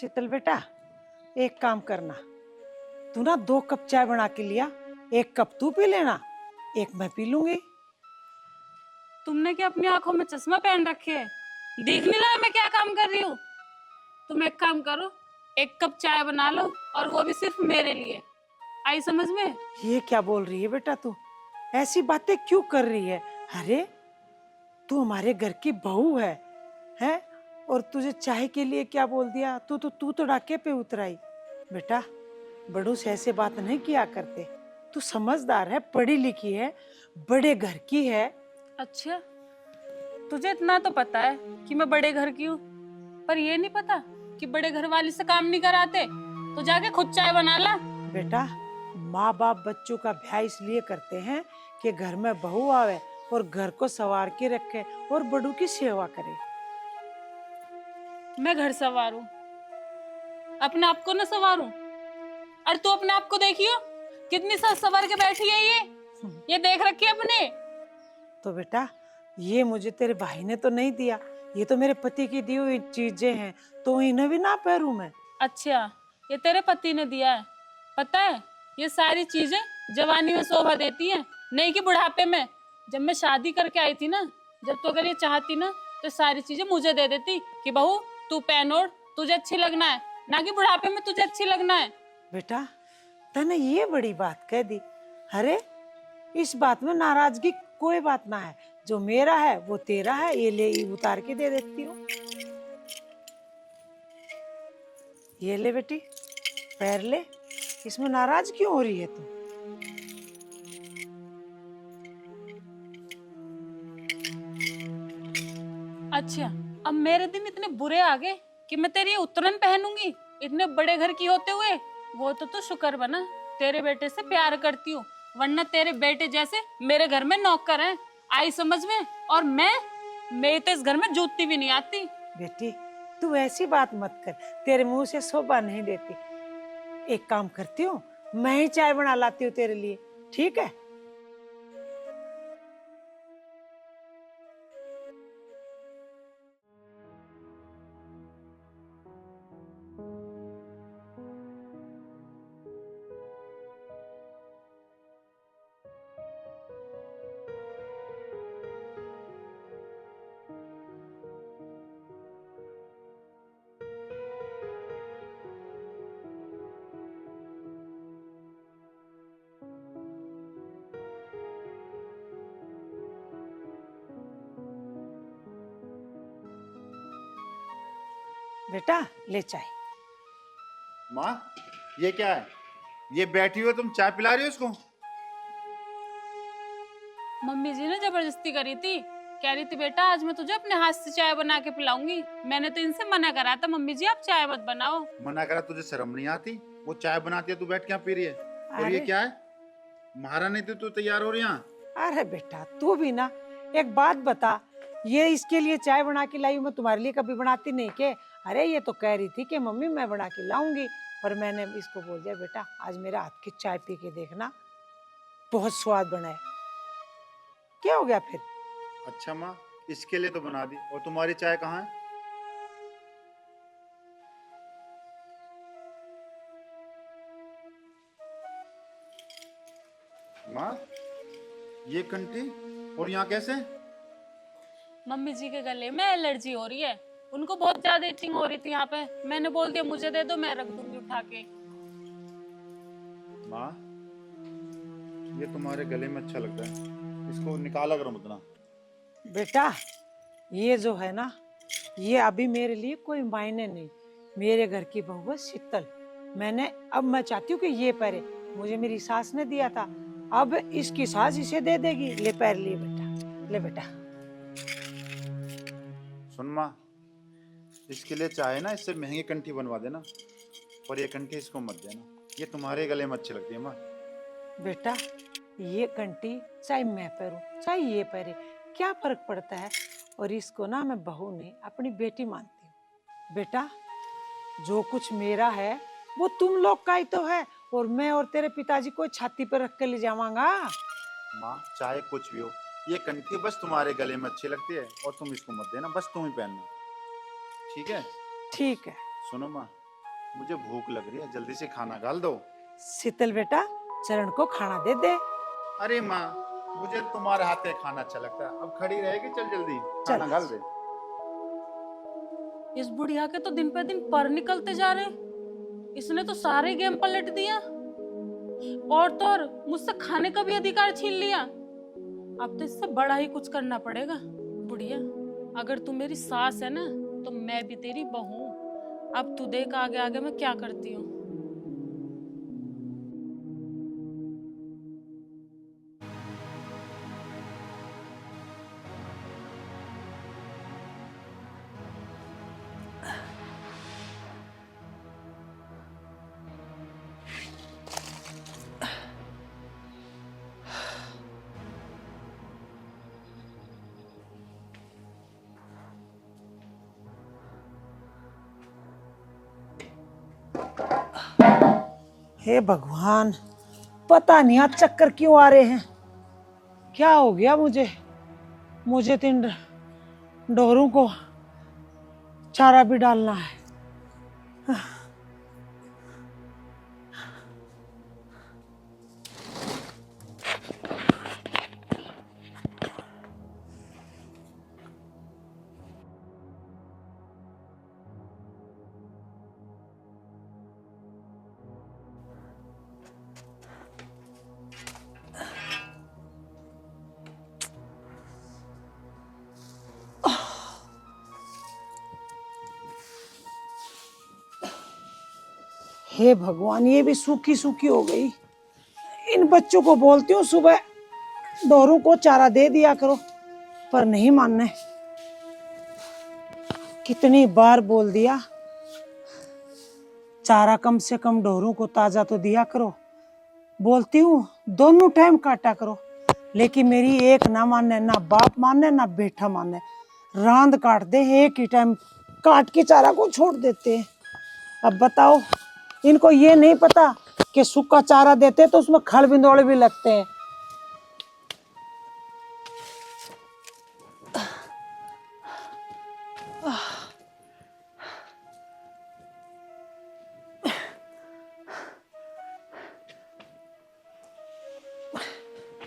शीतल बेटा, एक काम करना, तू ना 2 कप चाय बना के लिया। 1 कप तू पी लेना, एक मैं पी लूंगी। तुमने क्या अपनी आंखों में चश्मा पहन रखे है? देख नहीं रहा मैं क्या काम कर रही हूँ? तुम एक काम करो, 1 कप चाय बना लो और वो भी सिर्फ मेरे लिए। आई समझ में? ये क्या बोल रही है बेटा तू? ऐसी बातें क्यों कर रही है? अरे तू हमारे घर की बहू है, हैं? और तुझे चाय के लिए क्या बोल दिया? तू तो डाके पे उतराई। बेटा, बड़ों से ऐसे बात नहीं किया करते। तू समझदार है, पढ़ी लिखी है, बड़े घर की है। अच्छा, तुझे इतना तो पता है कि मैं बड़े घर की हूँ, पर ये नहीं पता कि बड़े घर वाले से काम नहीं कराते। तो जाके खुद चाय बना ला। बेटा, माँ बाप बच्चों का ब्याह इसलिए करते हैं कि घर में बहू आवे और घर को संवार के रखे और बड़ों की सेवा करे। मैं घर संवारूं, अपने आप को न संवारूं? अरे तू अपने आप को देखियो, कितनी सज संवर के बैठी है ये देख रखी है अपने। तो बेटा, ये मुझे तेरे भाई ने तो नहीं दिया, ये तो मेरे पति की दी हुई चीजें हैं, तो इन्हें भी ना पहरूं मैं? अच्छा, ये तेरे पति ने दिया है? पता है, ये सारी चीजें जवानी में शोभा देती हैं, नहीं कि बुढ़ापे में। जब मैं शादी करके आई थी ना, जब तो अगर ये चाहती ना तो सारी चीजें मुझे दे देती कि बहू तू पहन ओढ़, तुझे अच्छी लगना है, ना कि बुढ़ापे में तुझे अच्छी लगना है। बेटा, तने ये बड़ी बात कह दी। अरे इस बात में नाराजगी कोई बात ना है, जो मेरा है वो तेरा है, ये ले, ये उतार के दे देती हूँ। ये ले बेटी, पैर ले। इसमें नाराज क्यों हो रही है तू? अच्छा, अब मेरे दिन इतने बुरे आ गए कि मैं तेरी उत्तरन पहनूंगी इतने बड़े घर की होते हुए? वो तो शुक्र बना तेरे बेटे से प्यार करती हूँ, वरना तेरे बेटे जैसे मेरे घर में नौकर हैं। आई समझ में? और मैं तो इस घर में जूती भी नहीं आती। बेटी, तू ऐसी बात मत कर, तेरे मुंह से शोभा नहीं देती। एक काम करती हूँ, मैं ही चाय बना लाती हूँ तेरे लिए, ठीक है? बेटा, ले चाय। माँ, ये क्या है? ये बैठी हो, तुम चाय पिला रही हो इसको? मम्मी जी ने जबरदस्ती करी थी, कह रही थी बेटा आज मैं तुझे अपने हाथ से चाय बना के पिलाऊंगी। मैंने तो इनसे मना करा था, मम्मी जी आप चाय मत बनाओ। मना करा? तुझे शर्म नहीं आती? वो चाय बनाती है, तू बैठ के यहाँ पी रही है। और ये अरे क्या है? महारानी थी तू, तैयार हो रही है यहाँ? अरे बेटा, तू भी ना, एक बात बता, ये इसके लिए चाय बना के लाई हूं, मैं तुम्हारे लिए कभी बनाती नहीं के? अरे ये तो कह रही थी कि मम्मी मैं बना के लाऊंगी, पर मैंने इसको बोल दिया बेटा आज मेरे हाथ की चाय पी के देखना, बहुत स्वाद बना है। क्या हो गया फिर? अच्छा माँ, इसके लिए तो बना दी, और तुम्हारी चाय कहाँ है? माँ, ये कंठी और यहाँ कैसे? मम्मी जी के गले में एलर्जी हो रही है, उनको बहुत ज्यादा इचिंग हो रही थी यहाँ पे। मैंने बोल दिया मुझे दे दो, मैं रख दूंगी उठा के। माँ, ये तुम्हारे गले में अच्छा लगता है, इसको निकाला करो मत ना। बेटा, ये जो है ना, ये अभी मेरे लिए कोई मायने नहीं। मेरे घर की बहू है शीतल, मैं चाहती हूँ कि ये पहरे, मुझे मेरी सास ने दिया था, अब इसकी सास इसे दे देगी। ले पैर लिए बेटा, ले बेटा। सुन माँ, इसके लिए चाहे ना इससे महंगी कंठी बनवा देना, पर ये कंठी इसको मत देना, ये तुम्हारे गले में अच्छी लगती है माँ। बेटा, ये कंठी चाहे मैं पहनूं चाहे ये पहरे, क्या फर्क पड़ता है? और इसको ना मैं बहू नहीं अपनी बेटी मानती हूँ। बेटा, जो कुछ मेरा है वो तुम लोग का ही तो है, और मैं और तेरे पिताजी को छाती पर रख के ले जाऊंगा। माँ, चाहे कुछ भी हो, ये कंठी बस तुम्हारे गले में अच्छी लगती है, और तुम इसको मत देना, बस तुम ही पहनना, ठीक है? ठीक है। सुनो माँ, मुझे भूख लग रही है, जल्दी से खाना डाल दो। शीतल बेटा, चरण को खाना दे दे। अरे माँ, मुझे तुम्हारे हाथ का खाना अच्छा लगता है। अब खड़ी रहेगी, चल जल्दी खाना डाल दे। इस बुढ़िया के तो दिन पे दिन पर निकलते जा रहे हैं। इसने तो सारे गेम पलट दिया और तो और मुझसे खाने का भी अधिकार छीन लिया। अब तो इससे बड़ा ही कुछ करना पड़ेगा। बुढ़िया, अगर तू मेरी सास है ना तो मैं भी तेरी बहू हूं। अब तू देख आगे आगे मैं क्या करती हूँ। हे भगवान, पता नहीं आज चक्कर क्यों आ रहे हैं। क्या हो गया मुझे तो इन डोरों को चारा भी डालना है। हे भगवान, ये भी सूखी सूखी हो गई। इन बच्चों को बोलती हूँ सुबह डोरों को चारा दे दिया करो, पर नहीं मानने। कितनी बार बोल दिया, चारा कम से कम डोरों को ताजा तो दिया करो। बोलती हूँ दोनों टाइम काटा करो, लेकिन मेरी एक ना माने, ना बाप माने ना बेटा माने। रांद काट दे, एक ही टाइम काट के चारा को छोड़ देते हैं। अब बताओ, इनको ये नहीं पता कि सूखा चारा देते तो उसमें खल बिंदोड़े भी लगते हैं।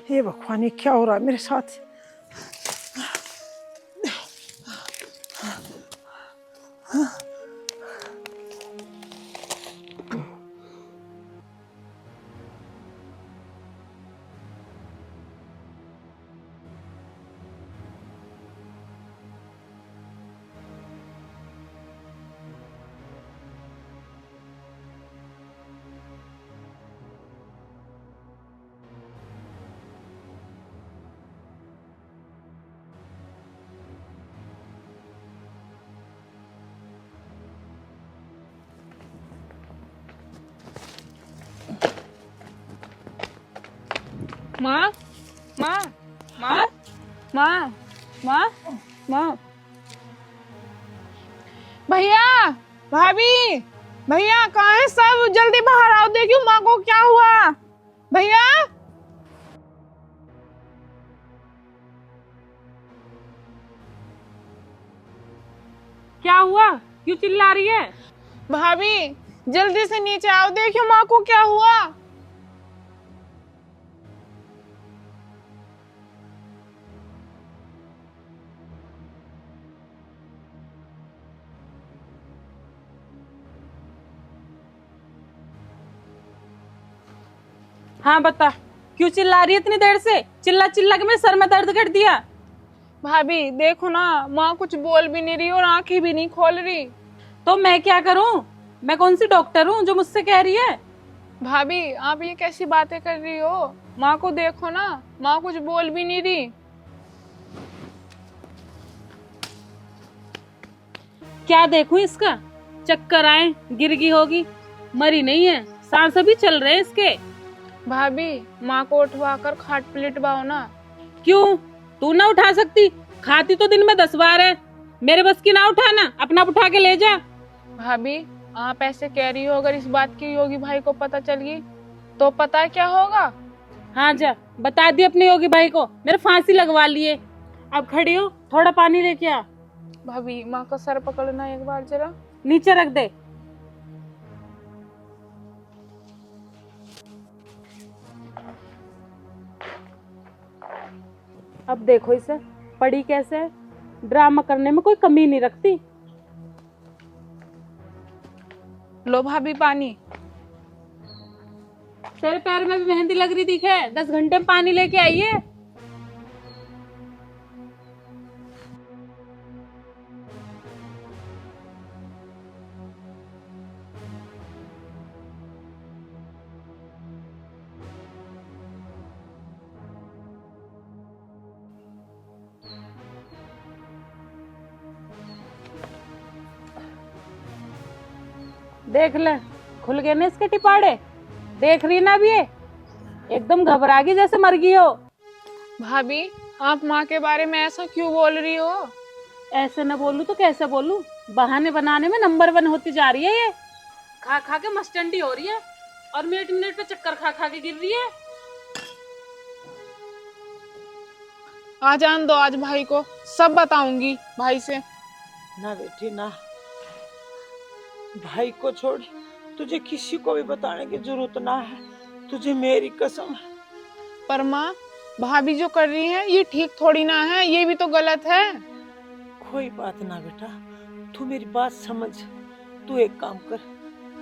हे भगवान, ये क्या हो रहा है मेरे साथ। माँ माँ माँ माँ माँ माँ, भैया भाभी, भैया कहाँ है सब? जल्दी बाहर आओ, देखियो माँ को क्या हुआ। भैया क्या हुआ? क्यों चिल्ला रही है? भाभी जल्दी से नीचे आओ, देखियो माँ को क्या हुआ। हाँ बता, क्यों चिल्ला रही है इतनी देर से? चिल्ला चिल्ला के मेरे सर में दर्द कर दिया। भाभी देखो ना, माँ कुछ बोल भी नहीं रही और आंखें भी नहीं खोल रही। तो मैं क्या करूं? मैं कौन सी डॉक्टर हूं जो मुझसे कह रही है? भाभी आप ये कैसी बातें कर रही हो? माँ को देखो ना, माँ कुछ बोल भी नहीं रही। क्या देखूं इसका? चक्कर आए, गिर गई होगी, मरी नहीं है, सांस अभी चल रहे हैं इसके। भाभी माँ को उठवा कर खाट पे लिटवाओ ना। क्यों? तू ना उठा सकती? खाती तो दिन में 10 बार है। मेरे बस की ना उठाना, अपना उठा के ले जा। भाभी आप ऐसे कह रही हो, अगर इस बात की योगी भाई को पता चल गई तो पता है क्या होगा? हाँ जा, बता दी अपने योगी भाई को, मेरे फांसी लगवा लिए। अब खड़ी हो, थोड़ा पानी लेके आ। भाभी माँ का सर पकड़ना एक बार जरा। नीचे रख दे। अब देखो इसे, पड़ी कैसे है, ड्रामा करने में कोई कमी नहीं रखती। लो भाभी पानी। तेरे पैर में भी मेहंदी लग रही दिखे, 10 घंटे में पानी लेके आइए। देख ले, खुल गए ना इसके टिपाड़े। देख रही ना अभी ये, एकदम घबरा गई जैसे मर गई हो। भाभी आप माँ के बारे में ऐसा क्यों बोल रही हो? ऐसे न बोलूं तो कैसे बोलूं, बहाने बनाने में नंबर 1 होती जा रही है ये। खा खा के मस्टंडी हो रही है और मिनट मिनट पे चक्कर खा खा के गिर रही है। आ जान दो आज भाई को, सब बताऊंगी भाई से। ना बेटी ना, भाई को छोड़ तुझे किसी को भी बताने की जरूरत ना है, तुझे मेरी कसम है। पर माँ, भाभी जो कर रही है ये ठीक थोड़ी ना है, ये भी तो गलत है। कोई बात ना बेटा, तू मेरी बात समझ। तू एक काम कर,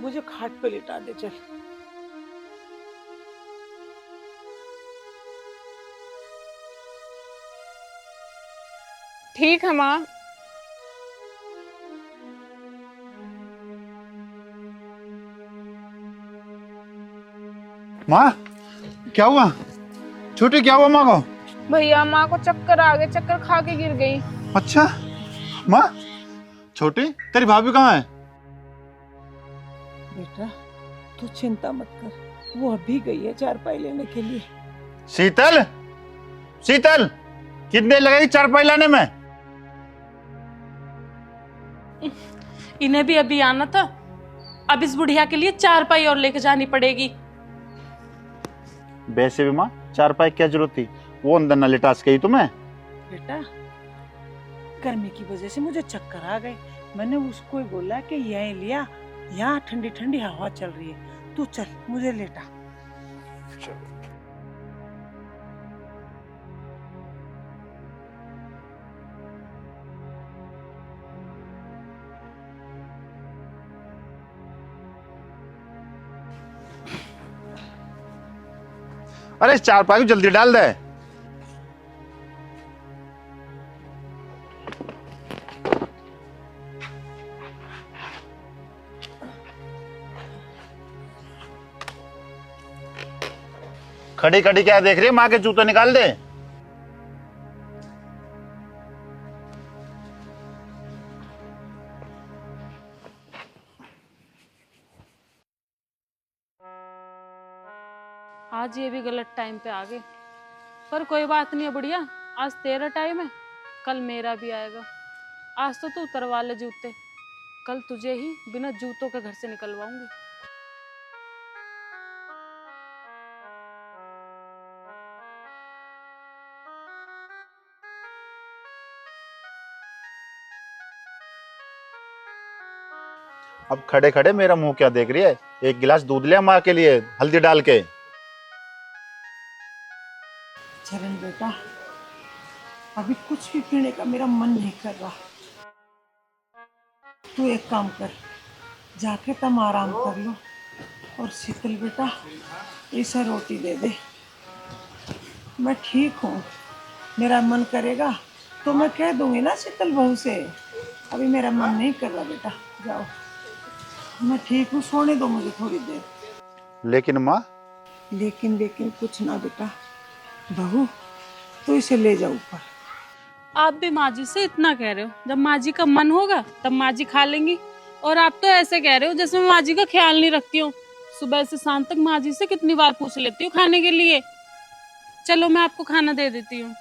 मुझे खाट पे लिटा दे चल। ठीक है माँ। माँ क्या हुआ? छोटी क्या हुआ माँ को? भैया माँ को चक्कर आ गए, चक्कर खा के गिर गई। अच्छा माँ, छोटी तेरी भाभी कहाँ है? बेटा तू चिंता मत कर, वो अभी गई है चारपाई लेने के लिए। शीतल, शीतल कितनी देर लगेगी चारपाई लाने में? इन्हें भी अभी आना था, अब इस बुढ़िया के लिए 4 पाई और लेके जानी पड़ेगी। वैसे भी माँ चारपाई क्या जरूरत थी, वो अंदर न लिटा के ही तुम्हें। बेटा गर्मी की वजह से मुझे चक्कर आ गए, मैंने उसको ही बोला कि यहीं लिया, यहाँ ठंडी ठंडी हवा चल रही है, तू चल मुझे लेटा। अरे चारपाई को जल्दी डाल दे। खड़ी खड़ी क्या देख रही है, माँ के जूते निकाल दे। आज ये भी गलत टाइम पे आ गए, पर कोई बात नहीं है बुढ़िया, आज तेरा टाइम है, कल मेरा भी आएगा। आज तो तू उतरवा ले जूते, कल तुझे ही बिना जूतों के घर से निकलवाऊंगी। अब खड़े खड़े मेरा मुंह क्या देख रही है? एक गिलास दूध ले माँ के लिए, हल्दी डाल के। चरण बेटा, अभी कुछ भी पीने का मेरा मन नहीं कर रहा। तू एक काम कर, जाके तुम आराम कर लो, और शीतल बेटा इसे रोटी दे दे। मैं ठीक हूँ, मेरा मन करेगा तो मैं कह दूंगी ना शीतल बहू से, अभी मेरा मन नहीं कर रहा बेटा, जाओ। मैं ठीक हूँ, सोने दो मुझे थोड़ी देर। लेकिन माँ, लेकिन लेकिन कुछ ना बेटा, बहू तो इसे ले जाओ ऊपर। आप भी माँ जी से इतना कह रहे हो, जब माँ जी का मन होगा तब माँ जी खा लेंगी, और आप तो ऐसे कह रहे हो जैसे मैं माँ जी का ख्याल नहीं रखती हूँ। सुबह से शाम तक माँ जी से कितनी बार पूछ लेती हूँ खाने के लिए। चलो मैं आपको खाना दे देती हूँ।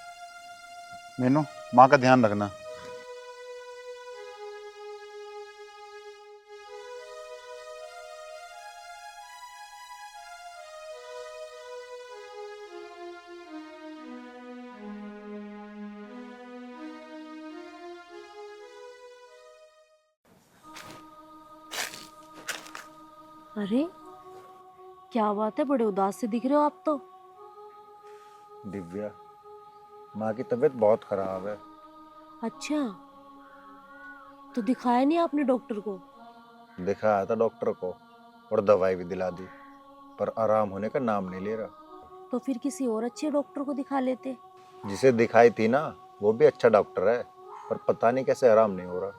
मीनू माँ का ध्यान रखना। अरे क्या बात है, बड़े उदास से दिख रहे हो आप तो। दिव्या, माँ की तबीयत बहुत खराब है। अच्छा, तो दिखाया नहीं आपने डॉक्टर को? दिखाया था डॉक्टर को और दवाई भी दिला दी, पर आराम होने का नाम नहीं ले रहा। तो फिर किसी और अच्छे डॉक्टर को दिखा लेते। जिसे दिखाई थी ना, वो भी अच्छा डॉक्टर है, पर पता नहीं कैसे आराम नहीं हो रहा।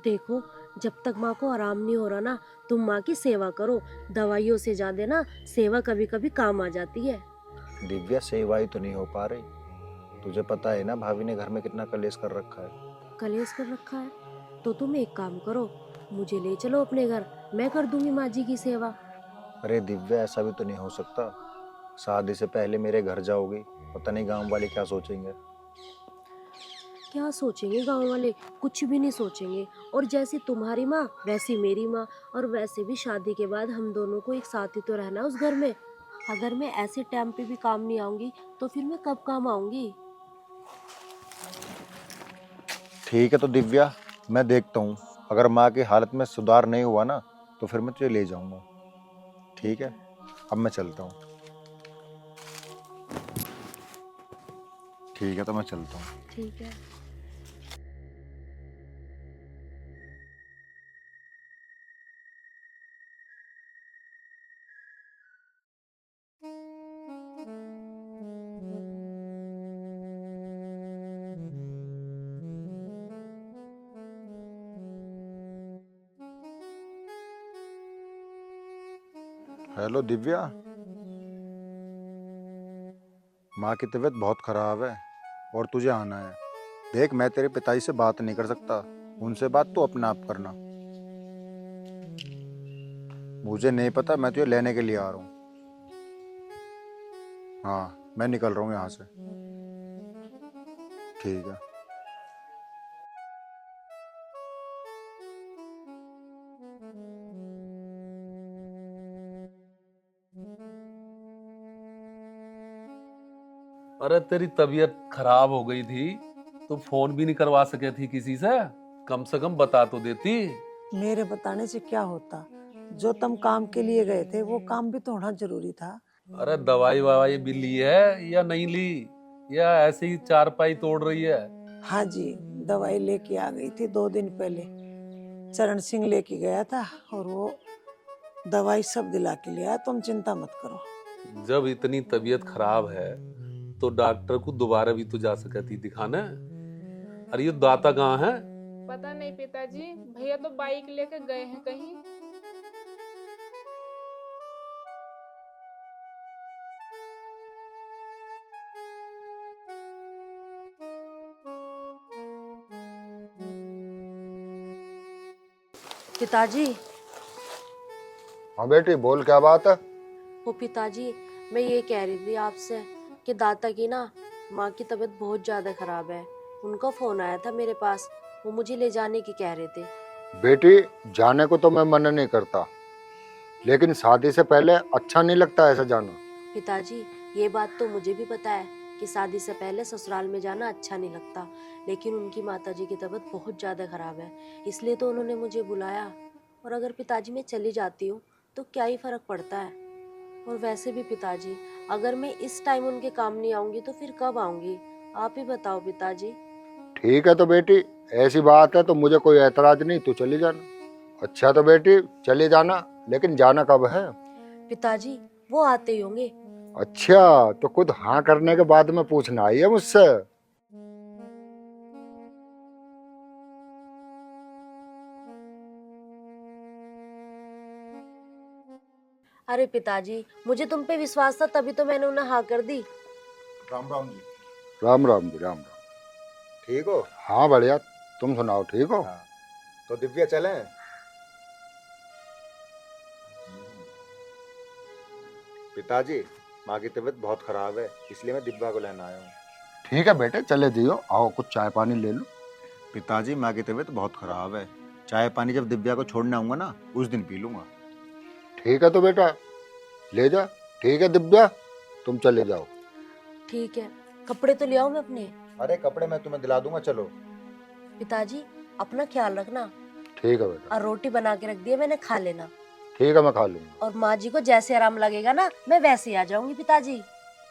देखो, जब तक माँ को आराम नहीं हो रहा ना, तुम माँ की सेवा करो। दवाइयों से ज्यादा ना सेवा कभी कभी काम आ जाती है। दिव्या, सेवा ही तो नहीं हो पा रही। तुझे पता है ना भाभी ने घर में कितना कलेश कर रखा है। कलेश कर रखा है? तो तुम एक काम करो, मुझे ले चलो अपने घर, मैं कर दूंगी माँ जी की सेवा। अरे दिव्या, ऐसा भी तो नहीं हो सकता। शादी से पहले मेरे घर जाओगी, पता नहीं गांव वाले क्या सोचेंगे। क्या सोचेंगे गांव वाले? कुछ भी नहीं सोचेंगे। और जैसी तुम्हारी माँ वैसी मेरी माँ। और वैसे भी शादी के बाद हम दोनों को एक साथ ही तो रहना उस घर में। अगर मैं ऐसे टाइम पे भी काम नहीं आऊंगी तो फिर मैं कब काम आऊंगी? ठीक है तो दिव्या, मैं देखता हूँ, अगर माँ की हालत में सुधार नहीं हुआ ना, तो फिर मैं तुझे ले जाऊंगा। ठीक है, अब मैं चलता हूँ। ठीक है, तो मैं चलता हूँ। ठीक है। हेलो दिव्या, माँ की तबीयत बहुत खराब है और तुझे आना है। देख, मैं तेरे पिताजी से बात नहीं कर सकता, उनसे बात तो अपने आप करना। मुझे नहीं पता, मैं तुझे लेने के लिए आ रहा हूँ। हाँ, मैं निकल रहा हूँ यहाँ से। ठीक है। अरे तेरी तबीयत खराब हो गई थी तो फोन भी नहीं करवा सके थी किसी से, कम से कम बता तो देती। मेरे बताने से क्या होता? जो तुम काम के लिए गए थे वो काम भी तो होना जरूरी था। अरे दवाई ववाई भी ली है या नहीं ली, या ऐसे ही चारपाई तोड़ रही है? हाँ जी, दवाई लेके आ गई थी 2 दिन पहले। चरण सिंह लेके गया था और वो दवाई सब दिला के लिया। तुम चिंता मत करो। जब इतनी तबीयत खराब है तो डॉक्टर को दोबारा भी तो जा सकती दिखाने। अरे ये दाता कहाँ है? पता नहीं पिताजी, भैया तो बाइक लेकर गए हैं कहीं। पिताजी, हाँ बेटी, बोल, क्या बात है? वो पिताजी, मैं ये कह रही थी आपसे कि दाता की ना माँ की तबीयत बहुत ज्यादा खराब है। उनका फोन आया था मेरे पास, वो मुझे ले जाने की कह रहे थे। बेटी, जाने को तो मैं मना नहीं करता, लेकिन शादी से पहले अच्छा नहीं लगता ऐसा जाना। पिताजी, ये बात तो मुझे भी पता है कि शादी से पहले ससुराल में जाना अच्छा नहीं लगता, लेकिन उनकी माताजी की तबीयत बहुत ज़्यादा ख़राब है, इसलिए तो उन्होंने मुझे बुलाया। और अगर पिताजी मैं चली जाती हूँ तो क्या ही फ़र्क पड़ता है। और वैसे भी पिताजी, अगर मैं इस टाइम उनके काम नहीं आऊँगी तो फिर कब आऊँगी? आप ही बताओ पिताजी। ठीक है तो बेटी, ऐसी बात है तो मुझे कोई ऐतराज नहीं, तू चली जाना। अच्छा तो बेटी चली जाना, लेकिन जाना कब है? पिताजी, वो आते ही होंगे। अच्छा, तो खुद हाँ करने के बाद में पूछना आई है मुझसे? अरे पिताजी, मुझे तुम पे विश्वास था तभी तो मैंने उन्हें हाँ कर दी। राम राम जी। राम राम जी, राम राम। ठीक हो? हाँ बढ़िया, तुम सुनाओ, ठीक हो? हाँ, तो दिव्या चलें? पिताजी, माँ की तबीयत बहुत खराब है, इसलिए मैं दिव्या को लेने आया हूँ। ठीक है बेटे, चले दियो, आओ कुछ चाय पानी ले लो। पिताजी, माँ की तबीयत बहुत खराब है, चाय पानी जब दिव्या को छोड़ने आऊंगा ना, उस दिन पी लूंगा। ठीक है तो बेटा ले जा। ठीक है दिव्या, तुम चले जाओ। ठीक है, कपड़े तो ले आओ मैं अपने। अरे कपड़े मैं तुम्हें दिला दूंगा, चलो। पिताजी, अपना ख्याल रखना। ठीक है बेटा। और रोटी बना के रख दी है मैंने, खा लेना। ठीक है, मैं खा लूंगा। और माँ जी को जैसे आराम लगेगा ना, मैं वैसे ही आ जाऊंगी पिताजी।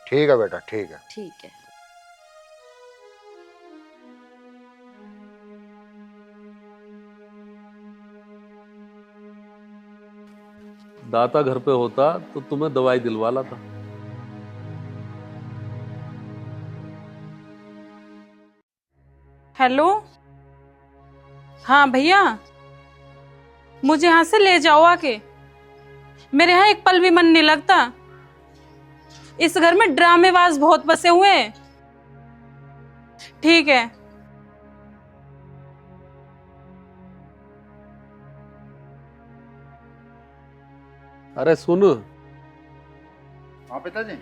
ठीक है बेटा, ठीक है। ठीक है। दाता घर पे होता तो तुम्हें दवाई दिलवा लाता। हेलो, हाँ भैया, मुझे यहाँ से ले जाओ आके। मेरे यहाँ एक पल भी मन नहीं लगता। इस घर में ड्रामेबाज बहुत बसे हुए हैं। ठीक है। अरे सुन, हाँ पिताजी,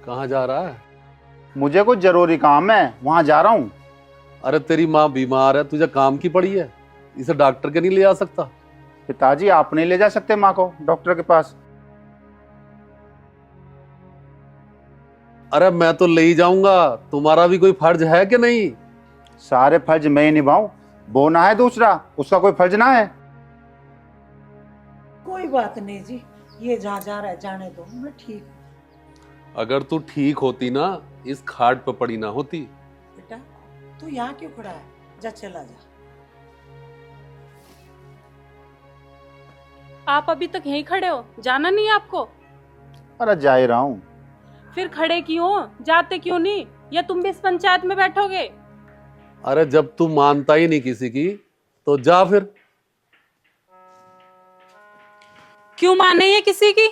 कहाँ जा रहा है? मुझे कुछ जरूरी काम है, वहां जा रहा हूँ। अरे तेरी माँ बीमार है, तुझे काम की पड़ी है, इसे डॉक्टर के नहीं ले आ सकता? पिताजी, आप नहीं ले जा सकते माँ को डॉक्टर के पास? अरे मैं तो ले ही जाऊंगा, तुम्हारा भी कोई फर्ज है कि नहीं? सारे फर्ज मैं ही निभाऊं? वो ना है दूसरा, उसका कोई फर्ज ना है? कोई बात नहीं जी, ये जहाँ जा रहा है जाने दो, मैं ठीक हूँ। अगर तू ठीक होती ना, इस खाट पे पड़ी ना होती। बेटा तू यहाँ क्यों खड़ा है, जा चला जा। आप अभी तक यहीं खड़े हो, जाना नहीं है आपको? अरे जा ही रहा हूँ। फिर खड़े क्यों हो, जाते क्यों नहीं? या तुम भी इस पंचायत में बैठोगे? अरे जब तू मानता ही नहीं किसी की तो जा फिर। क्यों माने ये किसी की?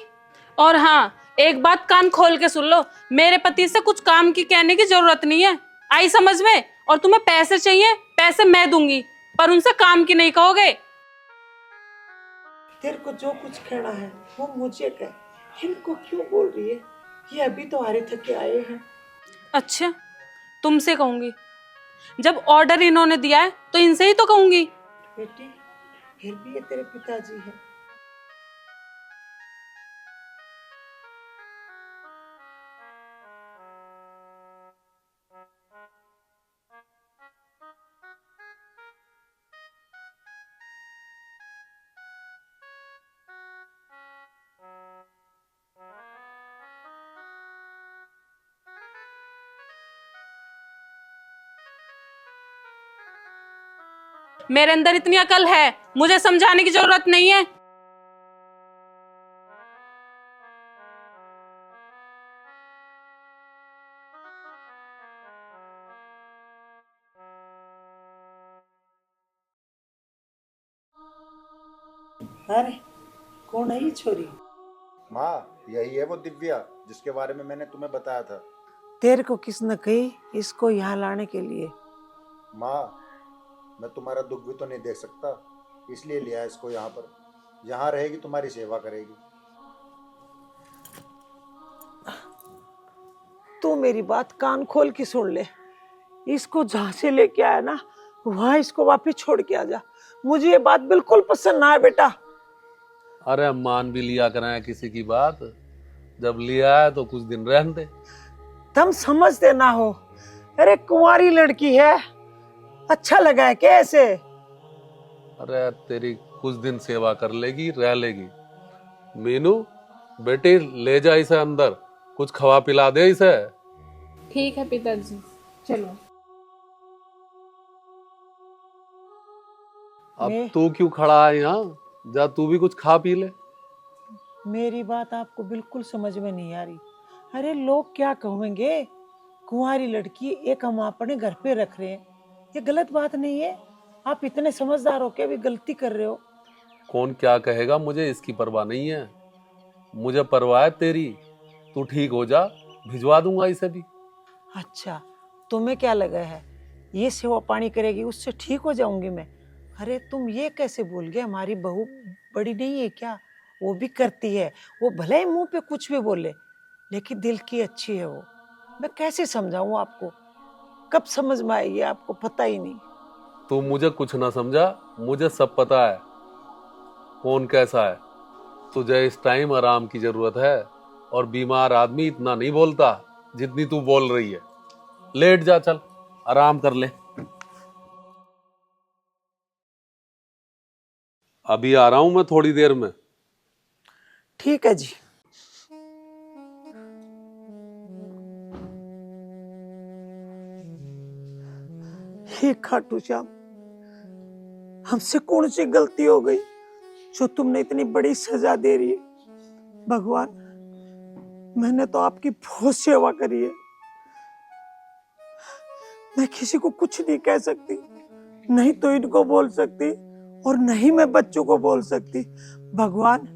और हाँ, एक बात कान खोल के सुन लो, मेरे पति से कुछ काम की कहने की जरूरत नहीं है, आई समझ में? और तुम्हें पैसे चाहिए, पैसे मैं दूंगी, पर उनसे काम की नहीं कहोगे। तेरे को जो कुछ कहना है वो मुझे कह, इनको क्यों बोल रही है? ये अभी तो हारे थके आए हैं। अच्छा, तुमसे कहूंगी? जब ऑर्डर इन्होंने दिया है तो इनसे ही तो कहूंगी। बेटी फिर भी ये तेरे पिताजी हैं। मेरे अंदर इतनी अकल है, मुझे समझाने की जरूरत नहीं है। अरे कौन है ये छोरी? माँ, यही है वो दिव्या जिसके बारे में मैंने तुम्हें बताया था। तेरे को किसने कही इसको यहाँ लाने के लिए? माँ, मैं तुम्हारा दुख भी तो नहीं देख सकता, इसलिए लिया इसको यहाँ पर। यहाँ रहेगी, तुम्हारी सेवा करेगी। तू मेरी बात कान खोल के सुन ले, इसको जहाँ से लेके आया ना वहां इसको वापस छोड़ के आ जा। मुझे ये बात बिल्कुल पसंद ना है बेटा। अरे मान भी लिया करें किसी की बात, जब लिया है तो कुछ दिन रहने दे। तुम समझते ना हो, अरे कुंवारी लड़की है, अच्छा लगा है कैसे? अरे तेरी कुछ दिन सेवा कर लेगी, रह लेगी। मीनू बेटी, ले जा इसे अंदर, कुछ खवा पिला दे इसे। ठीक है पिताजी, चलो। अब तू क्यों खड़ा है यहाँ? जा तू भी कुछ खा पी ले। मेरी बात आपको बिल्कुल समझ में नहीं आ रही। अरे लोग क्या कहेंगे, कुंवारी लड़की एक हम अपने घर पे रख रहे हैं, ये गलत बात नहीं है। आप इतने समझदार हो के भी गलती कर रहे हो। कौन क्या कहेगा, मुझे इसकी परवाह नहीं है, मुझे परवाह है तेरी। तू ठीक हो जा, भिजवा दूंगा इसे भी। अच्छा, तुम्हें क्या लगा है ये सेवा पानी करेगी उससे ठीक हो जाऊंगी मैं? अरे तुम ये कैसे भूल गए, हमारी बहू बड़ी नहीं है क्या? वो भी करती है, वो भले ही मुंह पे कुछ भी बोले लेकिन दिल की अच्छी है वो। मैं कैसे समझाऊं आपको, कब समझ में आएगी आपको पता ही नहीं। तू मुझे कुछ ना समझा, मुझे सब पता है कौन कैसा है। तुझे इस टाइम आराम की जरूरत है, और बीमार आदमी इतना नहीं बोलता जितनी तू बोल रही है। लेट जा, चल आराम कर ले। अभी आ रहा हूं मैं थोड़ी देर में। ठीक है जी। हे खाटू श्याम, हमसे कौन सी गलती हो गई जो तुमने इतनी बड़ी सजा दे रही है? भगवान, मैंने तो आपकी बहुत सेवा करी है, मैं किसी को कुछ नहीं कह सकती, नहीं तो इनको बोल सकती और नहीं मैं बच्चों को बोल सकती। भगवान,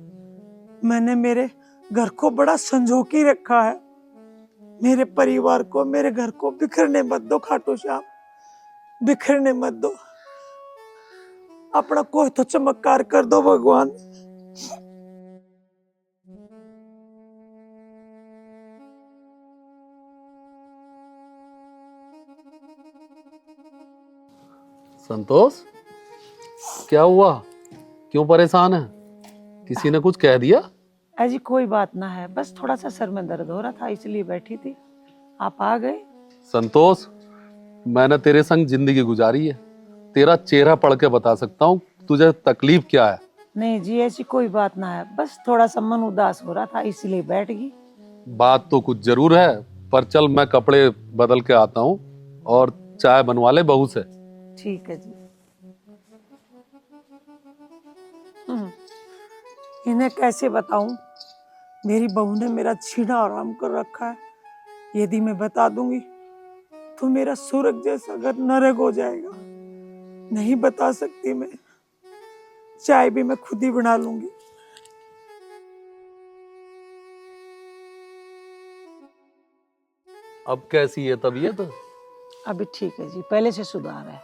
मैंने मेरे घर को बड़ा संजो के रखा है, मेरे परिवार को, मेरे घर को बिखरने मत दो खाटू श्याम, बिखरने मत दो। अपना कोई तो चमत्कार कर दो भगवान। संतोष, क्या हुआ? क्यों परेशान है? किसी ने कुछ कह दिया? ऐसी कोई बात ना है, बस थोड़ा सा सर में दर्द हो रहा था इसलिए बैठी थी, आप आ गए। संतोष, मैंने तेरे संग जिंदगी गुजारी है, तेरा चेहरा पढ़ के बता सकता हूँ तुझे तकलीफ क्या है। नहीं जी, ऐसी कोई बात ना है, बस थोड़ा सा मन उदास हो रहा था इसलिए बैठ गई। बात तो कुछ जरूर है, पर चल मैं कपड़े बदल के आता हूँ और चाय बनवा ले बहू से। ठीक है जी। इन्हें कैसे बताऊं, मेरी बहू ने मेरा छीना आराम कर रखा है, यदि मैं बता दूंगी तो मेरा स्वर्ग जैसा घर नरक हो जाएगा। नहीं बता सकती मैं, चाय भी मैं खुद ही बना लूंगी। अब कैसी है तबीयत? अभी ठीक है जी, पहले से सुधार है।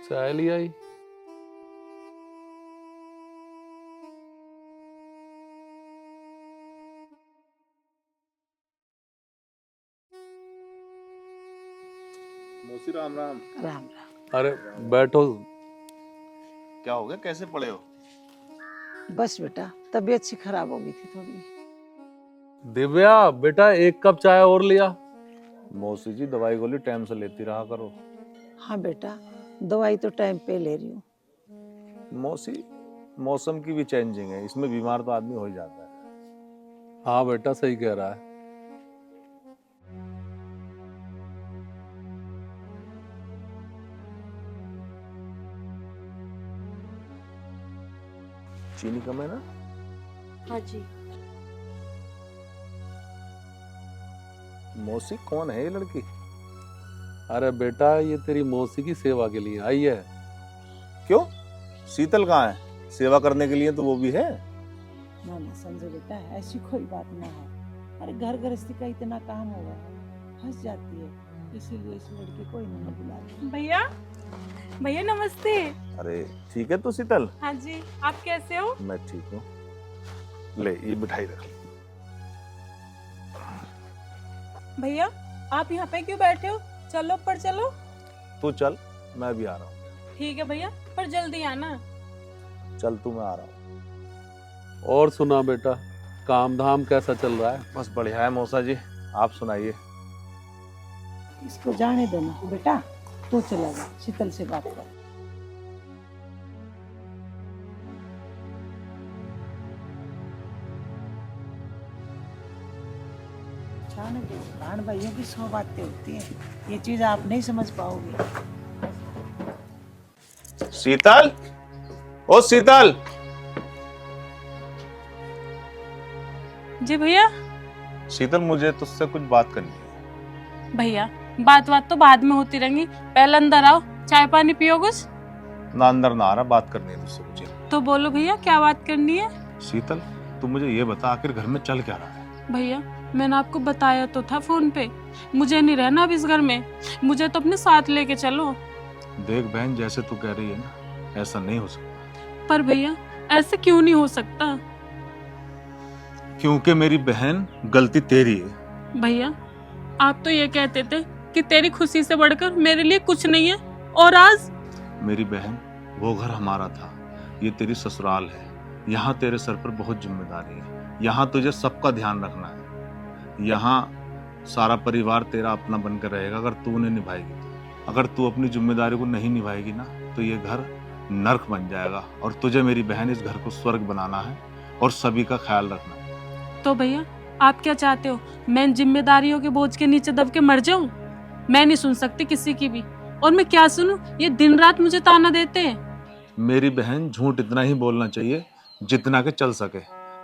चाय ले आई? मौसी राम राम। राम राम। अरे बैठो। क्या हो गया, कैसे पड़े हो? बस बेटा, तबीयत सी खराब हो गई थी थोड़ी। दिव्या बेटा, एक कप चाय और लिया। मौसी जी, दवाई गोली टाइम से लेती रहा करो। हाँ बेटा, दवाई तो टाइम पे ले रही हूँ। मौसी, मौसम की भी चेंजिंग है, इसमें बीमार तो आदमी हो ही जाता है। हाँ बेटा, सही कह रहा है। चीनी कम है ना? हाँ जी। मौसी, कौन है ये लड़की? अरे बेटा, ये तेरी मौसी की सेवा के लिए आई है। क्यों? शीतल कहाँ है? सेवा करने के लिए तो वो भी है। ना ना संजय बेटा, ऐसी कोई बात ना है, अरे घर गृहस्थी का इतना काम होगा, फंस जाती है, इसीलिए इस लड़के को इन्होंने बुलाया। भैया, भैया नमस्ते। अरे ठीक है तो शीतल। हाँ जी, आप कैसे हो? मैं ठीक हूँ। ले, ये मिठाई रख। भैया, आप यहाँ पे क्यों बैठे हो? चलो ऊपर चलो। तू चल, मैं भी आ रहा हूँ। ठीक है भैया, पर जल्दी आना। चल तू, मैं आ रहा हूँ। और सुना बेटा, काम धाम कैसा चल रहा है? बस बढ़िया है मौसा जी, आप सुनाइए। इसको जाने देना बेटा, तू चला जा, शीतल से बात कर। बहन भाइयों की 100 बातें होती हैं, ये चीज आप नहीं समझ पाओगे। शीतल, ओ शीतल। जी भैया। शीतल, मुझे तुझसे कुछ बात करनी है। भैया, बात तो बाद में होती रहेंगी, पहले अंदर आओ, चाय पानी पियो कुछ। ना अंदर ना आ रहा, बात करनी है तुझसे मुझे। तो बोलो भैया, क्या बात करनी है? शीतल, तू मुझे ये बता, आखिर घर में चल क्या रहा है? भैया, मैंने आपको बताया तो था फोन पे, मुझे नहीं रहना अब इस घर में, मुझे तो अपने साथ लेके चलो। देख बहन, जैसे तू कह रही है ना, ऐसा नहीं हो सकता। पर भैया, ऐसे क्यों नहीं हो सकता? क्योंकि मेरी बहन, गलती तेरी है। भैया, आप तो ये कहते थे कि तेरी खुशी से बढ़कर मेरे लिए कुछ नहीं है, और आज? मेरी बहन, वो घर हमारा था, ये तेरी ससुराल है, यहाँ तेरे सर पर बहुत जिम्मेदारी है, यहाँ तुझे सबका ध्यान रखना है, यहाँ सारा परिवार तेरा अपना बनकर रहेगा अगर तू नहीं निभाएगी तो। अगर तू अपनी जिम्मेदारी को नहीं निभाएगी ना, तो ये घर नर्क बन जाएगा, और तुझे मेरी बहन इस घर को स्वर्ग बनाना है और सभी का ख्याल रखना है। तो भैया, आप क्या चाहते हो, मैं इन जिम्मेदारियों के बोझ के नीचे दब के मर जाऊं? मैं नहीं सुन सकती किसी की भी। और मैं क्या सुनूं, ये दिन रात मुझे ताना देते हैं। मेरी बहन, झूठ इतना ही बोलना चाहिए जितना कि चल सके।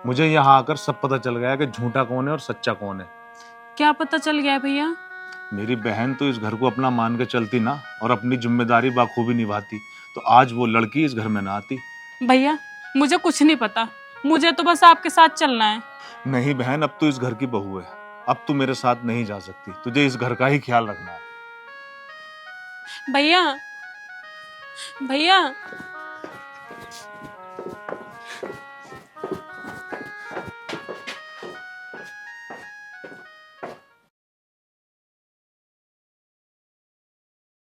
मुझे यहाँ आकर सब पता चल गया कि झूठा कौन है और सच्चा कौन है। क्या पता चल गया भैया? मेरी बहन तो इस घर को अपना मान के चलती ना, और अपनी जिम्मेदारी बाखूबी निभाती, तो आज वो लड़की इस घर में ना आती। भैया मुझे कुछ नहीं पता, मुझे तो बस आपके साथ चलना है। नहीं बहन, अब तू इस घर की बहू है, अब तू मेरे साथ नहीं जा सकती। तुझे इस घर का ही ख्याल रखना है। भैया भैया